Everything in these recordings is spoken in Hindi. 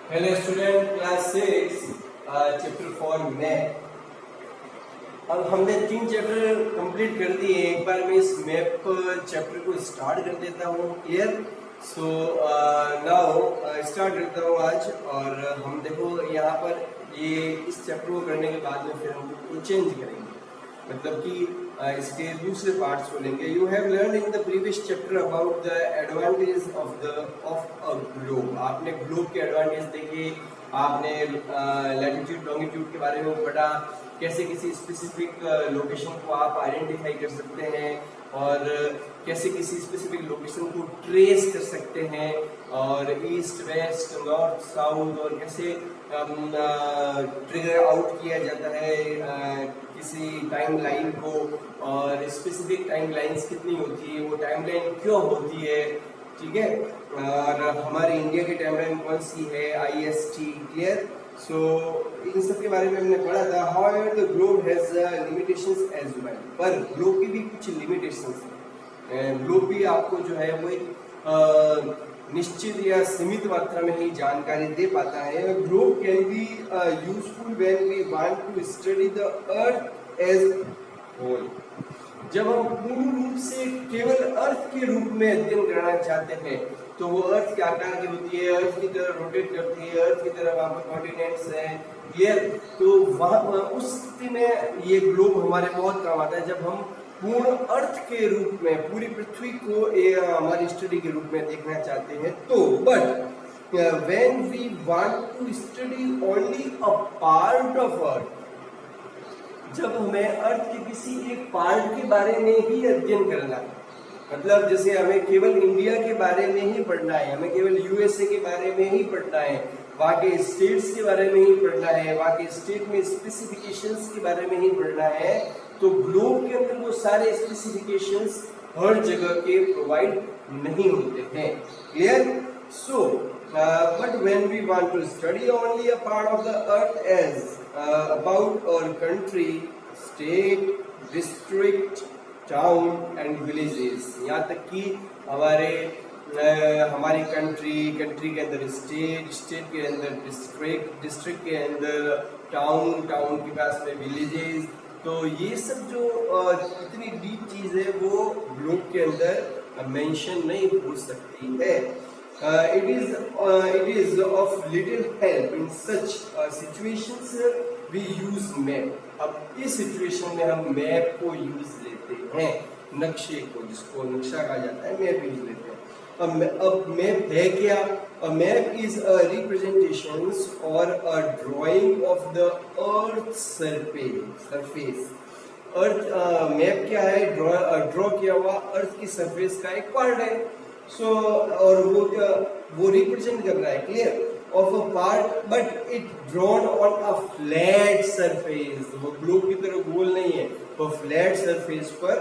Hello student, class 6 chapter 4 map. अब हमने 3 चैप्टर कंप्लीट कर दिए। एक बार मैं इस मैप चैप्टर को स्टार्ट कर देता हूँ। क्लियर? सो नाउ स्टार्ट करता हूँ आज। और हम देखो यहाँ पर ये इस चैप्टर को करने के बाद में फिर हम चेंज करेंगे, मतलब कि इसके दूसरे पार्ट्स को लेंगे। You have learn in the previous chapter about the advantage of a globe. आपने ग्लोब के एडवांटेज देखे, आपने लैटिट्यूड लॉन्गिट्यूड के बारे में पढ़ा, कैसे किसी स्पेसिफिक लोकेशन को आप आइडेंटिफाई कर सकते हैं और कैसे किसी स्पेसिफिक लोकेशन को ट्रेस कर सकते हैं, और ईस्ट वेस्ट नॉर्थ साउथ, और कैसे ट्रिगर आउट किया जाता है किसी टाइम लाइन को, और स्पेसिफिक टाइम लाइंस कितनी होती है, वो टाइम लाइन क्यों होती है, ठीक है। और हमारी इंडिया की टाइम लाइन कौन सी है, IST। क्लियर? सो इन सब के बारे में हमने पढ़ा था। However the globe has limitations as well, पर ग्लोब की भी कुछ लिमिटेशंस हैं। ग्लोब भी आपको जो है वो एक निश्चित या सीमित मात्रा में ही जानकारी दे पाता है। Globe can be useful when we want to study the earth as whole. जब हम पूर्ण रूप से केवल अर्थ के रूप में अध्ययन करना चाहते हैं, तो वो अर्थ के आकार की होती है, अर्थ की तरह रोटेट करती है, अर्थ की तरह वहां पर कॉन्टिनेंट्स हैं। क्लियर? तो वहां उस स्थिति में ये ग्लोब हमारे बहुत काम आता है। जब हम पूर्ण अर्थ के रूप में पूरी पृथ्वी को हमारी स्टडी के रूप में देखना चाहते हैं, तो but when we want to study only a part of earth, जब हमें अर्थ के किसी एक पार्ट के बारे में ही अध्ययन करना है, मतलब जैसे हमें केवल इंडिया के बारे में ही पढ़ना है, हमें केवल USA के बारे में ही पढ़ना है, वहाँ के स्टेट्स के बारे में ही पढ़ना है, वहाँ के स्टेट में स्पेसिफिकेशंस के बारे में ही पढ़ना है, तो ग्लोब के अंदर वो सारे स्पेसिफिकेशंस हर जगह के प्रोवाइड नहीं होते हैं। Clear? So but when we want to study only a part of the earth as about our country, state, district, town and villages, यहाँ तक कि हमारी कंट्री के अंदर स्टेट के अंदर डिस्ट्रिक्ट के अंदर टाउन के पास में विलेजेस, तो ये सब जो इतनी डीप चीज है वो ग्लोब के अंदर मेंशन नहीं हो सकती है। It is of little help in such situations we use map. अब इस सिचुएशन में हम मैप को यूज लेते हैं, नक्शे को, जिसको नक्शा कहा जाता है, मैप यूज लेते हैं। अब मैप है क्या? A map is a representation or a drawing of the earth surface. Earth map क्या है? ड्रॉ किया हुआ अर्थ की सरफेस का एक पार्ट है। और वो रिप्रेजेंट कर रहा है, clear, of a part, but it drawn on a flat surface. वो ग्लोब की तरह गोल नहीं है, वो फ्लैट सरफेस पर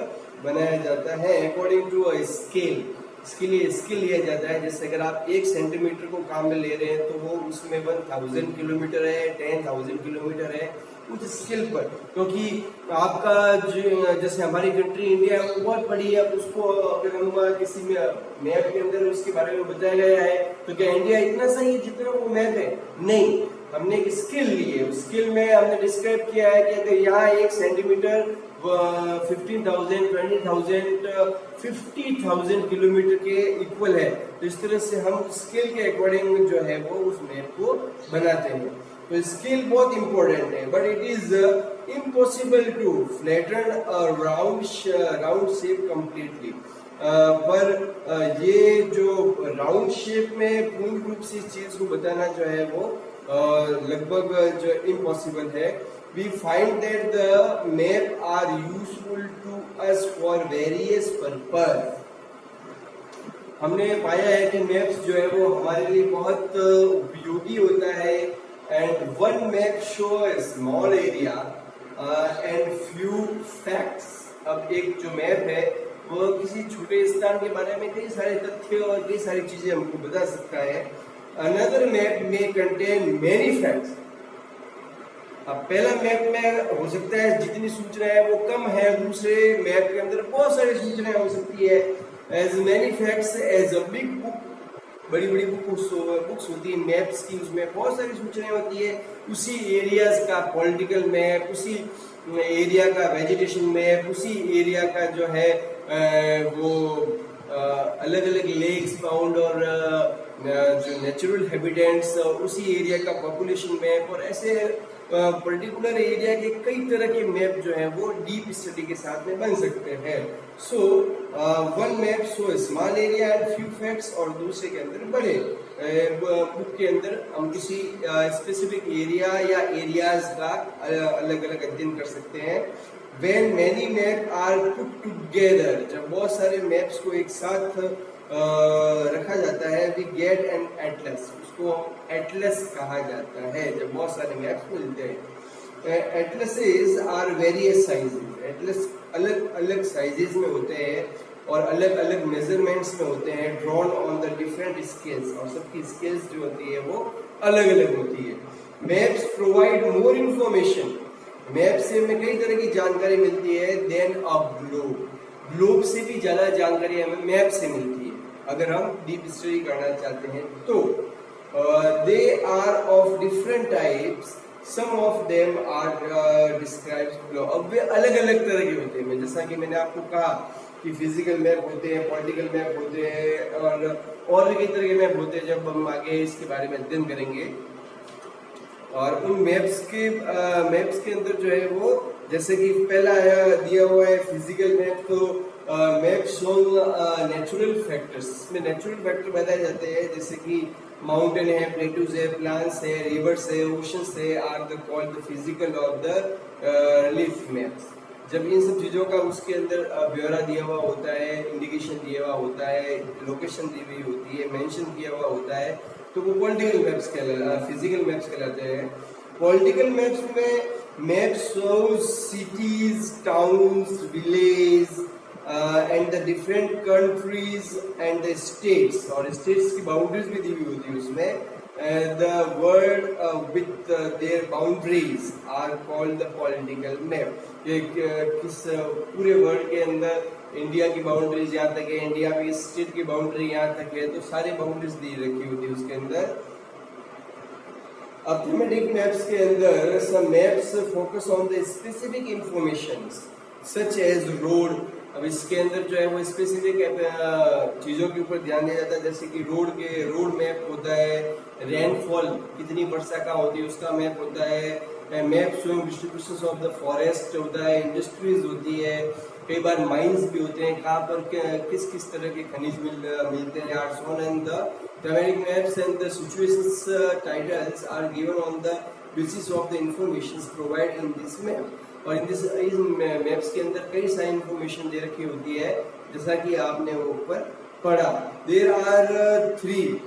बनाया जाता है अकॉर्डिंग टू अ स्केल। इसके लिए स्केल लिया जाता है। जैसे अगर आप 1 सेंटीमीटर को काम में ले रहे हैं, तो वो उसमें 1000 किलोमीटर है, 10,000 किलोमीटर है, कुछ स्केल पर, क्योंकि आपका जो जैसे हमारी कंट्री इंडिया है वो बहुत बड़ी है। उसको अगर हम किसी मैप के अंदर उसके बारे में बताया गया है, तो क्या इंडिया इतना सही है जितना वो मैप है? नहीं, हमने एक स्केल ली है। उस स्केल में हमने डिस्क्राइब किया है कि अगर यहाँ 1 सेंटीमीटर 15,000, 20,000, 50,000 किलोमीटर के इक्वल है, तो इस तरह से हम स्केल के अकॉर्डिंग जो है वो उस मैप को बनाते हैं। तो स्केल बहुत इंपॉर्टेंट है, but it is impossible to flatten a round shape completely. पर ये जो राउंड शेप में पूर्ण रूप से इस चीज को बताना जो है वो लगभग जो इम्पॉसिबल है। We find that the map are useful to us for various purpose. हमने पाया है कि मैप्स जो है वो हमारे लिए बहुत उपयोगी होता है। And one map show a small area and few facts. अब एक जो मैप है वो किसी छोटे स्थान के बारे में कई सारे तथ्य और कई सारी चीजें हमको बता सकता है। अनदर मैप में कंटेन मेनी फैक्ट्स। अब पहला मैप में हो सकता है जितनी सूचनाएं है वो कम है, दूसरे मैप के अंदर बहुत सारी सूचनाएं हो सकती है। As many facts as a big book बड़ी बड़ी बुक्स होती है मैप्स की, उसमें बहुत सारी सूचनाएं होती है। उसी एरियाज का पॉलिटिकल मैप, उसी एरिया का वेजिटेशन मैप, उसी एरिया का जो है वो अलग अलग लेक्स फाउंड और जो नेचुरल हैबिटेंट्स, उसी एरिया का पॉपुलेशन मैप, और ऐसे पर्टिकुलर एरिया के कई तरह के मैप जो हैं वो डीप स्टडी के साथ में बन सकते हैं। So one map show small area and few facts, और दूसरे के अंदर बड़े बुक के अंदर हम किसी स्पेसिफिक एरिया या एरियाज का अलग अलग अध्ययन कर सकते हैं। When many maps are put together, जब बहुत सारे मैप्स को एक साथ रखा जाता है, we get an atlas, उसको एटलस कहा जाता है जब बहुत सारे मैप्स मिलते हैं। Atlases are various sizes, atlas अलग अलग साइजेस में होते हैं और अलग अलग मेजरमेंट्स में होते हैं, drawn on the different scales, और सबकी स्केल्स जो होती है वो अलग अलग होती है। Maps provide more information, map से हमें कई तरह की जानकारी मिलती है देन अ ग्लोब, ग्लोब से भी ज्यादा जानकारी हमें मैप से मिलती है अगर हम डीप स्टडी करना चाहते हैं तो। They are of different types, some of them are described below. अब वे अलग अलग तरह के होते हैं, जैसा कि मैंने आपको कहा कि फिजिकल मैप होते हैं, पॉलिटिकल मैप होते हैं, और भी कई तरह के मैप होते हैं जब हम आगे इसके बारे में अध्ययन करेंगे। और उन मैप्स के अंदर जो है वो, जैसे कि पहला दिया हुआ है फिजिकल मैप, तो मैप शोइंग नेचुरल फैक्टर्स, इसमें नेचुरल फैक्टर बताए जाते हैं जैसे कि माउंटेन है, प्लेटूज है, प्लांट्स है, रिवर्स है, ओशंस है, are the called the physical of the relief maps. जब इन सब चीज़ों का उसके अंदर ब्यौरा दिया हुआ होता है, इंडिकेशन दिया हुआ होता है, लोकेशन दी हुई होती है, मेंशन किया हुआ होता है, तो वो पॉलिटिकल मैप्स फिजिकल मैप्स कहलाते हैं। पॉलिटिकल मैप्स में map shows cities, towns, village and the different countries and the states, और स्टेट्स की बाउंड्रीज भी दी हुई होती है उसमें। The word with their boundaries are called the political map। किस पूरे वर्ल्ड के अंदर इंडिया की बाउंड्रीज यहाँ तक है, इंडिया में स्टेट की बाउंड्री यहाँ तक है, तो सारी बाउंड्रीज दी रखी होती है उसके अंदर। अर्थमेटिक मैप्स के अंदर some maps focus on the specific information such as road। अब इसके अंदर जो है वो स्पेसिफिक चीज़ों के ऊपर ध्यान दिया जाता है, जैसे कि रोड मैप होता है, रेनफॉल कितनी वर्षा का होती है उसका मैप होता है, map showing distribution of the forest होता है, इंडस्ट्रीज होती है, कई बार माइंस भी होते हैं, कहाँ पर किस किस तरह के खनिज मिलते हैं, are shown and the thematic maps and the situations titles are given on the basis of the information provided in this map। और इन मैप्स के अंदर कई सारी इंफॉर्मेशन दे रखी होती है जैसा कि आपने वो ऊपर पढ़ा। There are 3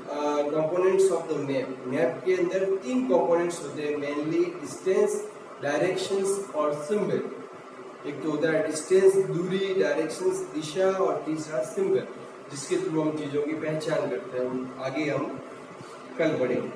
components of the map. Map के अंदर 3 कंपोनेंट्स होते हैं मेनली, डिस्टेंस, डायरेक्शंस और सिंबल। एक तो होता है डिस्टेंस, दूरी, डायरेक्शंस, दिशा, और तीसरा सिंबल, जिसके थ्रू हम चीज़ों की पहचान करते हैं। आगे हम कल पढ़ेंगे।